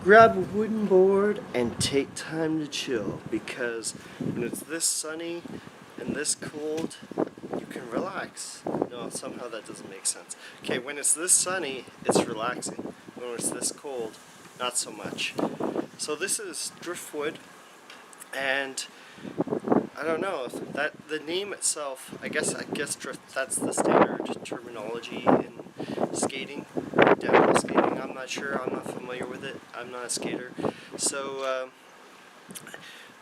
Grab a wooden board and take time to chill, because when it's this sunny and this cold, you can relax. No, somehow that doesn't make sense. Okay, when it's this sunny, it's relaxing. When it's this cold, not so much. So this is Driftwood, and I don't know if that the name itself. I guess drift. That's the standard terminology in skating, downhill skating. I'm not sure. I'm not familiar with it. I'm not a skater. So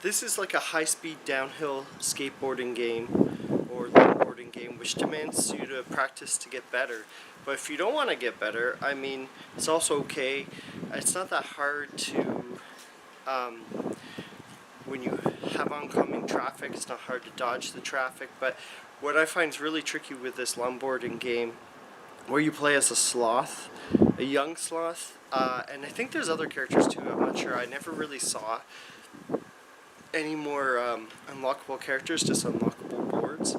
this is like a high-speed downhill skateboarding game or longboarding game, which demands you to practice to get better. But if you don't want to get better, I mean, it's also okay. It's not that hard to. Um, when you have oncoming traffic, it's not hard to dodge the traffic. But what I find is really tricky with this longboarding game, where you play as a sloth, a young sloth, and I think there's other characters too. I'm not sure. I never really saw any more unlockable characters, just unlockable boards.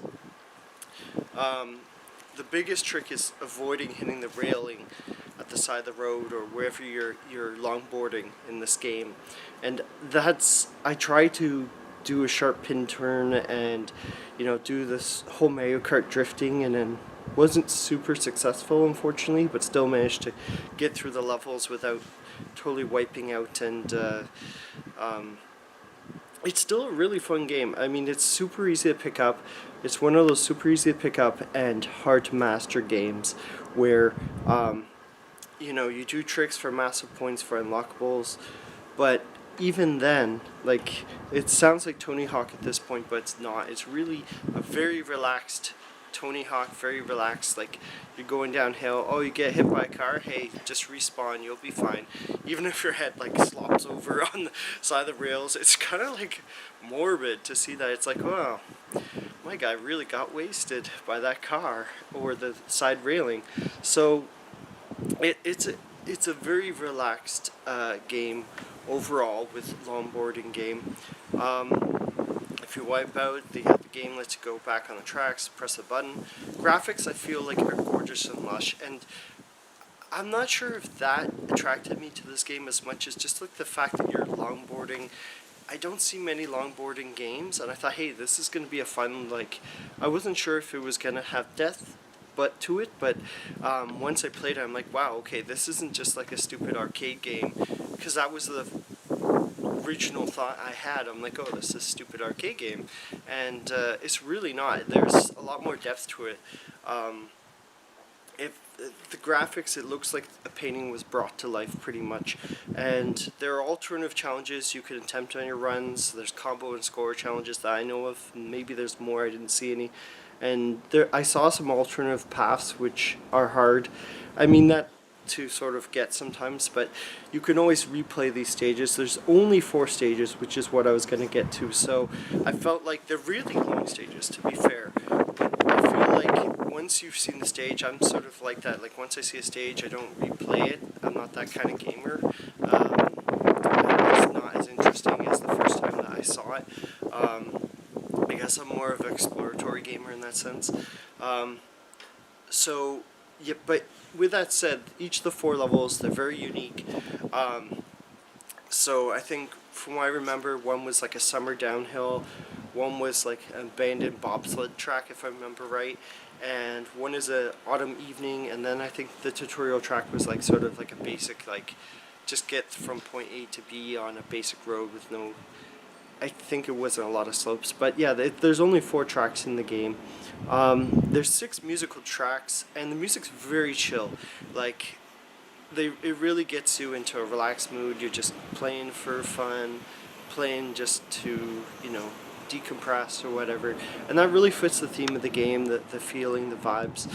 The biggest trick is avoiding hitting the railing at the side of the road or wherever you're longboarding in this game, and I try to do a sharp pin turn and do this whole Mario Kart drifting, and then wasn't super successful, unfortunately, but still managed to get through the levels without totally wiping out. And it's still a really fun game. I mean, it's super easy to pick up. It's one of those super easy to pick up and hard to master games where you do tricks for massive points for unlockables, but even then, like, it sounds like Tony Hawk at this point, but it's not. It's really a very relaxed Tony Hawk, very relaxed. Like, you're going downhill, oh, you get hit by a car, hey, just respawn, you'll be fine. Even if your head like slops over on the side of the rails, it's kind of like morbid to see that. It's like, wow, my guy really got wasted by that car or the side railing. So it's a very relaxed game overall with longboarding game. If you wipe out, the game lets you go back on the tracks, press a button. Graphics, I feel like, are gorgeous and lush, and I'm not sure if that attracted me to this game as much as just like the fact that you're longboarding. I don't see many longboarding games, and I thought, hey, this is going to be a fun, like, I wasn't sure if it was going to have depth to it, but once I played it, I'm like, wow, okay, this isn't just like a stupid arcade game, because that was the original thought I had. I'm like, oh, this is a stupid arcade game, and it's really not. There's a lot more depth to it. If the graphics, it looks like a painting was brought to life pretty much, and there are alternative challenges you can attempt on your runs. There's combo and score challenges that I know of. Maybe there's more, I didn't see any, and I saw some alternative paths which are hard. I mean that to sort of get sometimes, but you can always replay these stages. There's only 4 stages, which is what I was going to get to, so I felt like they're really long stages, to be fair. But I feel like once you've seen the stage, I'm sort of like that. Like, once I see a stage, I don't replay it. I'm not that kind of gamer. It's not as interesting as the first time that I saw it. I guess I'm more of an exploratory gamer in that sense. So yeah, but with that said, each of the 4 levels, they're very unique. So I think, from what I remember, one was like a summer downhill, one was like an abandoned bobsled track, if I remember right, and one is a autumn evening, and then I think the tutorial track was like sort of like a basic, like, just get from point A to B on a basic road with no, I think it wasn't a lot of slopes, but yeah, there's only 4 tracks in the game. There's 6 musical tracks, and the music's very chill. Like, it really gets you into a relaxed mood. You're just playing for fun, playing just to, decompress or whatever. And that really fits the theme of the game, the feeling, the vibes,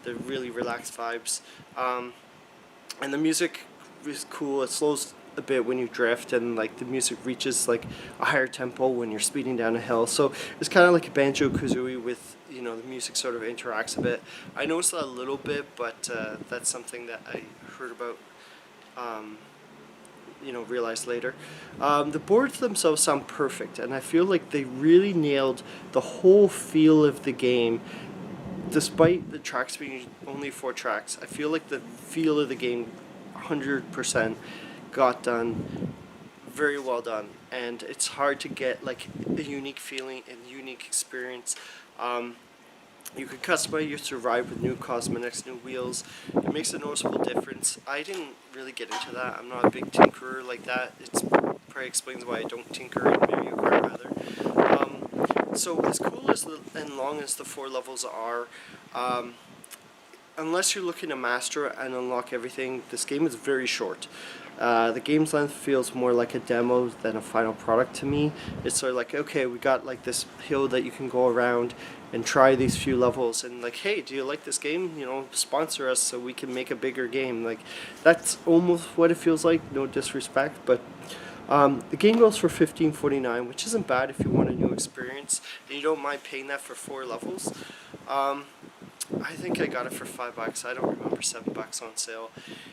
the really relaxed vibes. And the music is cool. It slows a bit when you drift, and like the music reaches like a higher tempo when you're speeding down a hill. So it's kind of like a Banjo-Kazooie with, the music sort of interacts a bit. I noticed that a little bit, but that's something that I heard about, realized later. The boards themselves sound perfect, and I feel like they really nailed the whole feel of the game. Despite the tracks being only 4 tracks, I feel like the feel of the game 100% got done, very well done, and it's hard to get like a unique feeling and unique experience. You can customize your Survive with new cosmetics, new wheels. It makes a noticeable difference. I didn't really get into that. I'm not a big tinkerer like that. It's probably explains why I don't tinker in Mario Kart rather. So as cool as and long as the 4 levels are, unless you're looking to master and unlock everything, this game is very short. The game's length feels more like a demo than a final product to me. It's sort of like, okay, we got like this hill that you can go around and try these few levels, and like, hey, do you like this game? You know, sponsor us so we can make a bigger game. Like, that's almost what it feels like. No disrespect, but the game goes for $15.49, which isn't bad if you want a new experience and you don't mind paying that for 4 levels. I think I got it for $5. I don't remember $7 on sale.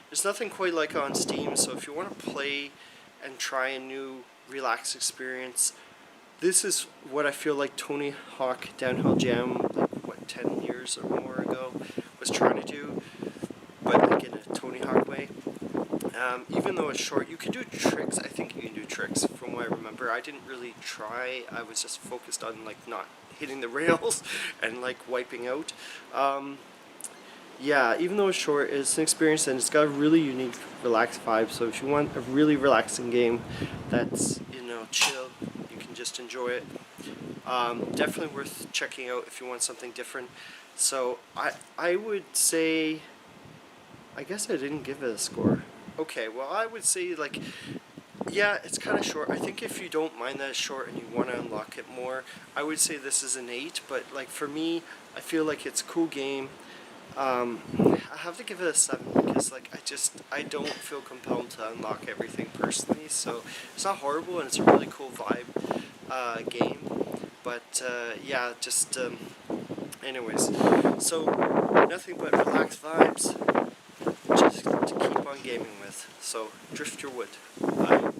There's nothing quite like it on Steam, so if you want to play and try a new relaxed experience, this is what I feel like Tony Hawk Downhill Jam, like what, 10 years or more ago, was trying to do, but like in a Tony Hawk way. Even though it's short, you can do tricks. I think you can do tricks from what I remember. I didn't really try. I was just focused on like not hitting the rails and like wiping out. Yeah, even though it's short, it's an experience and it's got a really unique, relaxed vibe. So if you want a really relaxing game that's, you know, chill, you can just enjoy it. Definitely worth checking out if you want something different. So I would say, I guess I didn't give it a score. Okay, well I would say like, yeah, it's kind of short. I think if you don't mind that it's short and you want to unlock it more, I would say this is an 8. But like for me, I feel like it's a cool game. I have to give it a 7 because like I don't feel compelled to unlock everything personally. So it's not horrible and it's a really cool vibe game. But yeah, just anyways. So nothing but relaxed vibes, just to keep on gaming with. So drift your wood. Bye.